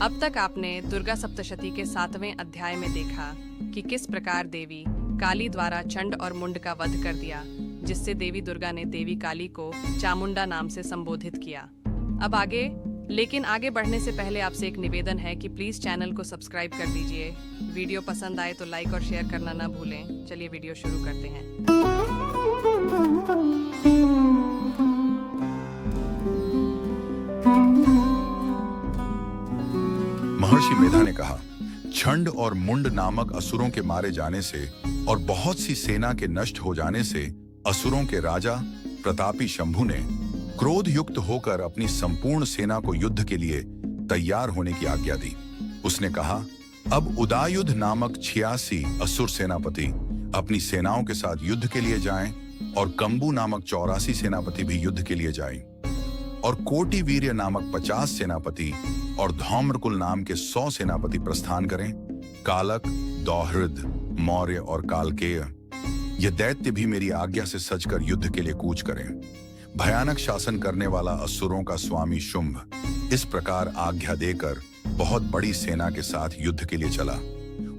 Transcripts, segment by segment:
अब तक आपने दुर्गा सप्तशती के 7वें अध्याय में देखा कि किस प्रकार देवी काली द्वारा चंड और मुंड का वध कर दिया, जिससे देवी दुर्गा ने देवी काली को चामुंडा नाम से संबोधित किया। अब आगे बढ़ने से पहले आपसे एक निवेदन है कि प्लीज चैनल को सब्सक्राइब कर दीजिए। वीडियो पसंद आए तो लाइक और शेयर करना ना भूलें। चलिए वीडियो शुरू करते हैं। महर्षि मेधा ने कहा, छंड और मुंड नामक असुरों के मारे जाने से और बहुत सी सेना के नष्ट हो जाने से असुरों के राजा प्रतापी शंभु ने क्रोध युक्त होकर अपनी संपूर्ण सेना को युद्ध के लिए तैयार होने की आज्ञा दी। उसने कहा, अब उदायुध नामक 86 असुर सेनापति अपनी सेनाओं के साथ युद्ध के लिए जाएं और कंबू नामक 84 सेनापति भी युद्ध के लिए जाएं और कोटि वीर्य नामक 50 सेनापति और धौम्रकुल नाम के 100 सेनापति प्रस्थान करें। कालक, दौहृद, मौर्य और कालकेय ये दैत्य भी मेरी आज्ञा से सजकर युद्ध के लिए कूच करें। भयानक शासन करने वाला असुरों का स्वामी शुंभ इस प्रकार आज्ञा देकर बहुत बड़ी सेना के साथ युद्ध के लिए चला।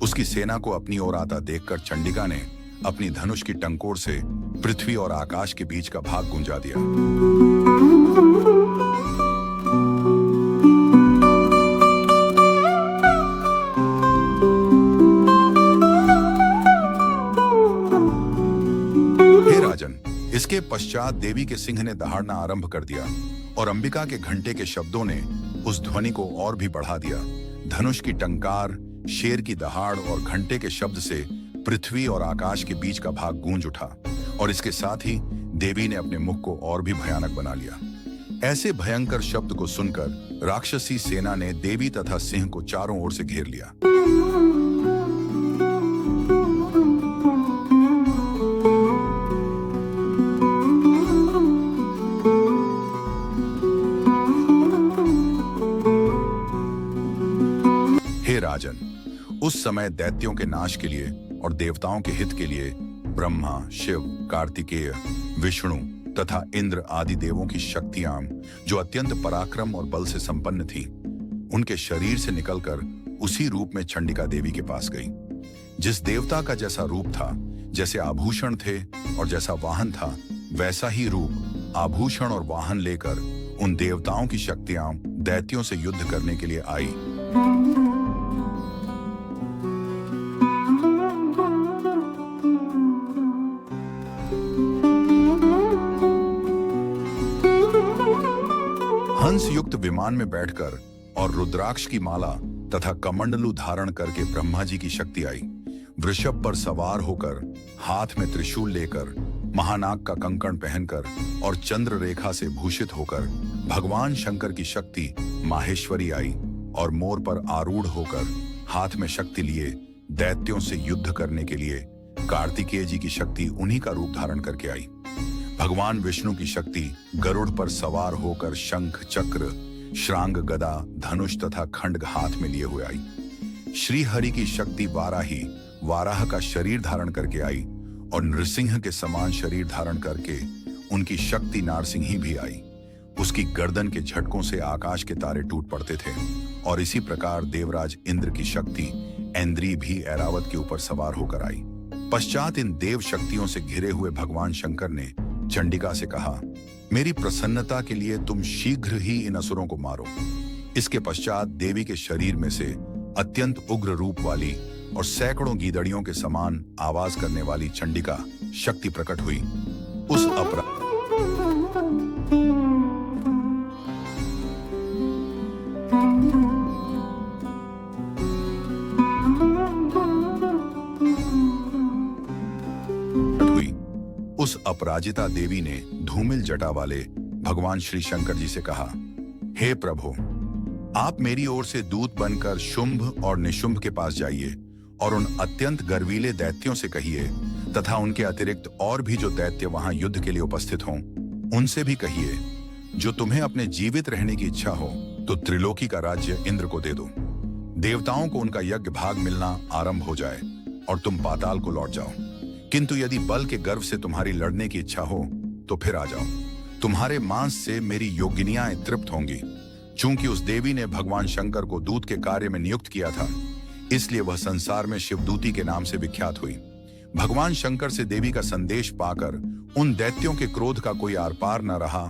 उसकी सेना को अपनी ओर आता देखकर चंडिका ने अपनी धनुष की टंकोर से पृथ्वी और आकाश के बीच का भाग गुंजा दिया। इसके पश्चात देवी के सिंह ने दहाड़ना आरंभ कर दिया और अंबिका के घंटे के शब्दों ने उस ध्वनि को और भी बढ़ा दिया। धनुष की टंकार, शेर की दहाड़ और घंटे के शब्द से पृथ्वी और आकाश के बीच का भाग गूंज उठा और इसके साथ ही देवी ने अपने मुख को और भी भयानक बना लिया। ऐसे भयंकर शब्द को सुनकर राक्षसी सेना ने देवी तथा सिंह को चारों ओर से घेर लिया। राजन, उस समय दैत्यों के नाश के लिए और देवताओं के हित के लिए ब्रह्मा, शिव, कार्तिकेय, विष्णु तथा इंद्र आदि देवों की शक्तियां जो अत्यंत पराक्रम और बल से संपन्न थी, उनके शरीर से निकलकर उसी रूप में चंडिका देवी के पास गई। जिस देवता का जैसा रूप था, जैसे आभूषण थे और जैसा वाहन था, वैसा ही रूप, आभूषण और वाहन लेकर उन देवताओं की शक्तियां दैत्यों से युद्ध करने के लिए आई। हंस युक्त विमान में बैठकर और रुद्राक्ष की माला तथा कमंडलू धारण करके ब्रह्मा जी की शक्ति आई। वृषभ पर सवार होकर, हाथ में त्रिशूल लेकर, महानाग का कंकण पहनकर और चंद्र रेखा से भूषित होकर भगवान शंकर की शक्ति माहेश्वरी आई और मोर पर आरूढ़ होकर हाथ में शक्ति लिए दैत्यों से युद्ध करने के लिए कार्तिकेय जी की शक्ति उन्हीं का रूप धारण करके आई। भगवान विष्णु की शक्ति गरुड़ पर सवार होकर शंख, चक्र, श्रांग, गदा, धनुष तथा खंड हाथ में लिए हुए आई। श्री हरि की शक्ति वाराही, वाराह का शरीर धारण करके आई और नृसिंह के समान शरीर धारण करके उनकी शक्ति नारसिंही भी आई। उसकी गर्दन के झटकों से आकाश के तारे टूट पड़ते थे और इसी प्रकार देवराज इंद्र की शक्ति ऐन्द्री भी ऐरावत के ऊपर सवार होकर आई। पश्चात इन देव शक्तियों से घिरे हुए भगवान शंकर ने चंडिका से कहा, मेरी प्रसन्नता के लिए तुम शीघ्र ही इन असुरों को मारो। इसके पश्चात देवी के शरीर में से अत्यंत उग्र रूप वाली और सैकड़ों गीदड़ियों के समान आवाज करने वाली चंडिका शक्ति प्रकट हुई। उस अपराजिता देवी ने धूमिल जटा वाले भगवान श्री शंकर जी से कहा, हे प्रभु, आप मेरी ओर से दूत बनकर शुंभ और निशुंभ के पास जाइए और उन अत्यंत गर्वीले दैत्यों से कहिए तथा उनके अतिरिक्त और भी जो दैत्य वहां युद्ध के लिए उपस्थित हों, उनसे भी कहिए, जो तुम्हें अपने जीवित रहने की इच्छा हो तो त्रिलोकी का राज्य इंद्र को दे दो। देवताओं को उनका यज्ञ भाग मिलना आरंभ हो जाए और तुम पाताल को लौट जाओ। किंतु यदि बल के गर्व से तुम्हारी लड़ने की इच्छा हो तो फिर आ जाओ। तुम्हारे मांस से मेरी योगिनियां तृप्त होंगी। चूंकि उस देवी ने भगवान शंकर को दूत के कार्य में नियुक्त किया था, इसलिए वह संसार में शिवदूती के नाम से विख्यात हुई। भगवान शंकर से देवी का संदेश पाकर उन दैत्यों के क्रोध का कोई आर पार न रहा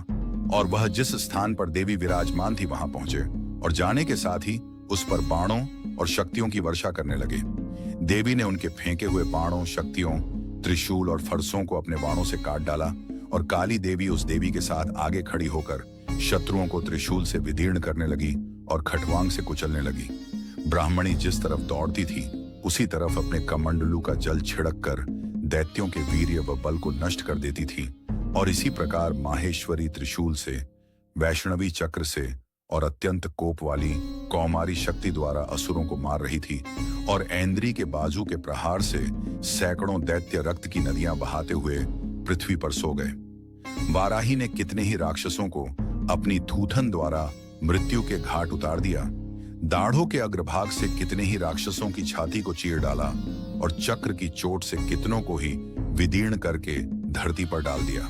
और वह जिस स्थान पर देवी विराजमान थी वहां पहुंचे और जाने के साथ ही उस पर बाणों और शक्तियों की वर्षा करने लगे। देवी ने उनके फेंके हुए बाणों, शक्तियों, त्रिशूल और फरसों को अपने बाणों से काट डाला और काली देवी उस देवी के साथ आगे खड़ी होकर शत्रुओं को त्रिशूल से विदीर्ण करने लगी और खटवांग से कुचलने लगी। ब्राह्मणी जिस तरफ दौड़ती थी उसी तरफ अपने कमंडलू का जल छिड़क कर दैत्यों के वीर्य व बल को नष्ट कर देती थी और इसी प्रकार माहेश्वरी त्रिशूल से, वैष्णवी चक्र से और अत्यंत कोप वाली कौमारी शक्ति द्वारा असुरों को मार रही थी और ऐन्द्री के बाजू के प्रहार से सैकड़ों दैत्य रक्त की नदियां बहाते हुए पृथ्वी पर सो गए। वाराही ने कितने ही राक्षसों को अपनी थूथन द्वारा मृत्यु के घाट उतार दिया। दाढ़ों के अग्रभाग से कितने ही राक्षसों की छाती को चीर डाला और चक्र की चोट से कितनों को ही विदीर्ण करके धरती पर डाल दिया।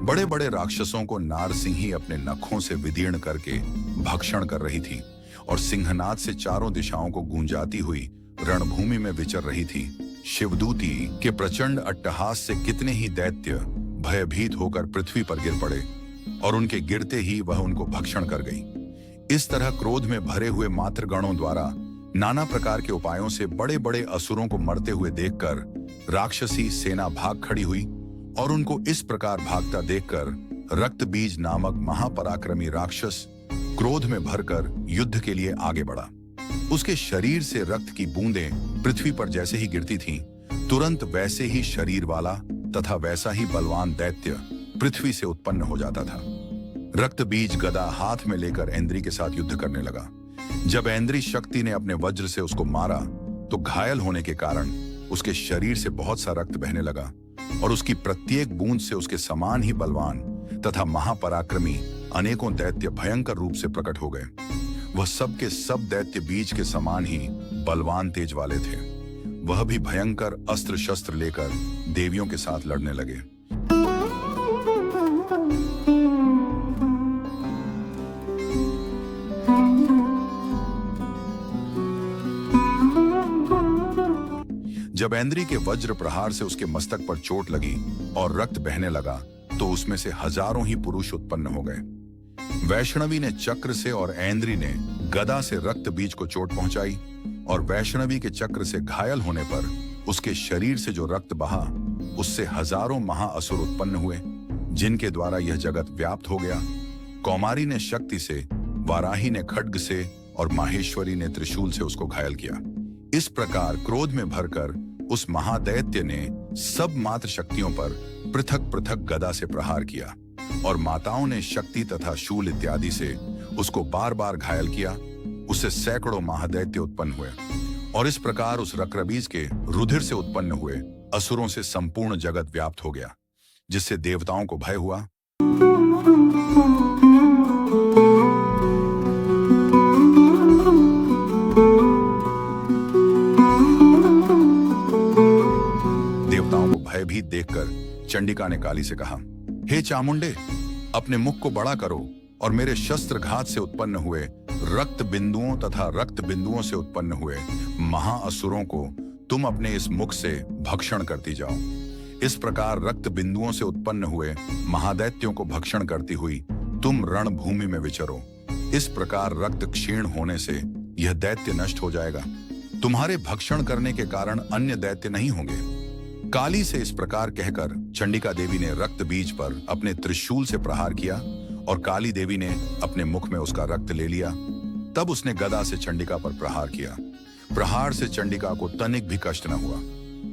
बड़े बड़े राक्षसों को नारसिंही अपने नखों से विदीर्ण करके भक्षण कर रही थी और सिंहनाद से चारों दिशाओं को गूंजाती हुई रणभूमि में विचर रही थी। शिवदूती के प्रचंड अट्टहास से कितने ही दैत्य भयभीत होकर पृथ्वी पर गिर पड़े और उनके गिरते ही वह उनको भक्षण कर गई। इस तरह क्रोध में भरे हुए मातृगणों द्वारा नाना प्रकार के उपायों से बड़े बड़े असुरों को मरते हुए देखकर राक्षसी सेना भाग खड़ी हुई और उनको इस प्रकार भागता देखकर रक्तबीज नामक महापराक्रमी राक्षस क्रोध में भरकर युद्ध के लिए आगे बढ़ा। उसके शरीर से रक्त की बूंदें पृथ्वी पर जैसे ही गिरती थीं, तुरंत वैसे ही शरीर वाला तथा वैसा ही बलवान दैत्य पृथ्वी से उत्पन्न हो जाता था। रक्तबीज गदा हाथ में लेकर ऐन्द्री के साथ युद्ध करने लगा। जब ऐन्द्री शक्ति ने अपने वज्र से उसको मारा तो घायल होने के कारण उसके शरीर से बहुत सा रक्त बहने लगा और उसकी प्रत्येक बूंद से उसके समान ही बलवान तथा महापराक्रमी अनेकों दैत्य भयंकर रूप से प्रकट हो गए। वह सब के सब दैत्य बीज के समान ही बलवान तेज वाले थे। वह भी भयंकर अस्त्र शस्त्र लेकर देवियों के साथ लड़ने लगे। जब ऐन्द्री के वज्र प्रहार से उसके मस्तक पर चोट लगी और रक्त बहने लगा तो उसमें से हजारों ही पुरुष उत्पन्न हो गए। वैष्णवी ने चक्र से और ऐन्द्री ने गदा से रक्त बीज को चोट पहुंचाई और वैष्णवी के चक्र से घायल होने पर उसके शरीर से जो रक्त बहा उससे हजारों महाअसुर उत्पन्न हुए जिनके द्वारा यह जगत व्याप्त हो गया। कौमारी ने शक्ति से, वाराही ने खड्ग से और माहेश्वरी ने त्रिशूल से उसको घायल किया। इस प्रकार क्रोध में भरकर उस महादैत्य ने सब मात्र शक्तियों पर पृथक पृथक गदा से प्रहार किया और माताओं ने शक्ति तथा शूल इत्यादि से उसको बार बार घायल किया। उससे सैकड़ों महादैत्य उत्पन्न हुए और इस प्रकार उस रक्तबीज के रुधिर से उत्पन्न हुए असुरों से संपूर्ण जगत व्याप्त हो गया, जिससे देवताओं को भय हुआ। देवताओं को भयभीत देखकर चंडिका ने काली से कहा, हे चामुंडे, अपने मुख को बड़ा करो और मेरे शस्त्र घात से उत्पन्न हुए रक्त बिंदुओं तथा रक्त बिंदुओं से उत्पन्न हुए महाअसुरों को तुम अपने इस मुख से भक्षण करती जाओ। इस प्रकार रक्त बिंदुओं से उत्पन्न हुए महादैत्यों को भक्षण करती हुई तुम रणभूमि में विचरो। इस प्रकार रक्त क्षीण होने से यह दैत्य नष्ट हो जाएगा। तुम्हारे भक्षण करने के कारण अन्य दैत्य नहीं होंगे। काली से इस प्रकार कहकर चंडिका देवी ने रक्त बीज पर अपने त्रिशूल से प्रहार किया और काली देवी ने अपने मुख में उसका रक्त ले लिया। तब उसने गदा से चंडिका पर प्रहार किया। प्रहार से चंडिका को तनिक भी कष्ट न हुआ,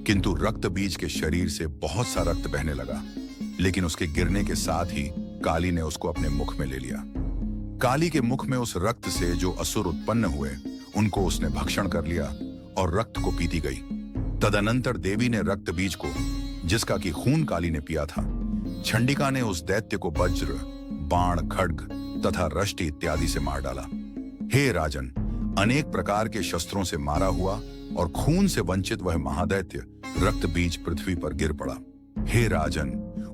किंतु रक्त बीज के शरीर से बहुत सा रक्त बहने लगा, लेकिन उसके गिरने के साथ ही काली ने उसको अपने मुख में ले लिया। काली के मुख में उस रक्त से जो असुर उत्पन्न हुए उनको उसने भक्षण कर लिया और रक्त को पीती गई। तदनंतर देवी ने रक्त बीज को, जिसका कि खून काली ने पिया था, चंडिका ने उस दैत्य को वज्र, बाण, खड्ग तथा रष्टि इत्यादि से मार डाला। हे राजन, अनेक प्रकार के शस्त्रों से मारा हुआ और खून से वंचित वह महादैत्य रक्त बीज पृथ्वी पर गिर पड़ा। हे राजन,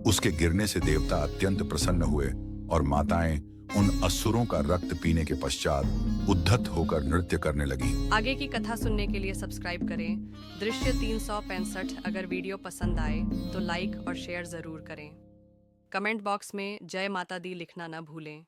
उसके गिरने से देवता अत्यंत प्रसन्न हुए और माताएं उन असुरों का रक्त पीने के पश्चात उद्धत होकर नृत्य करने लगी। आगे की कथा सुनने के लिए सब्सक्राइब करें दृश्य 365। अगर वीडियो पसंद आए तो लाइक और शेयर जरूर करें। कमेंट बॉक्स में जय माता दी लिखना न भूलें।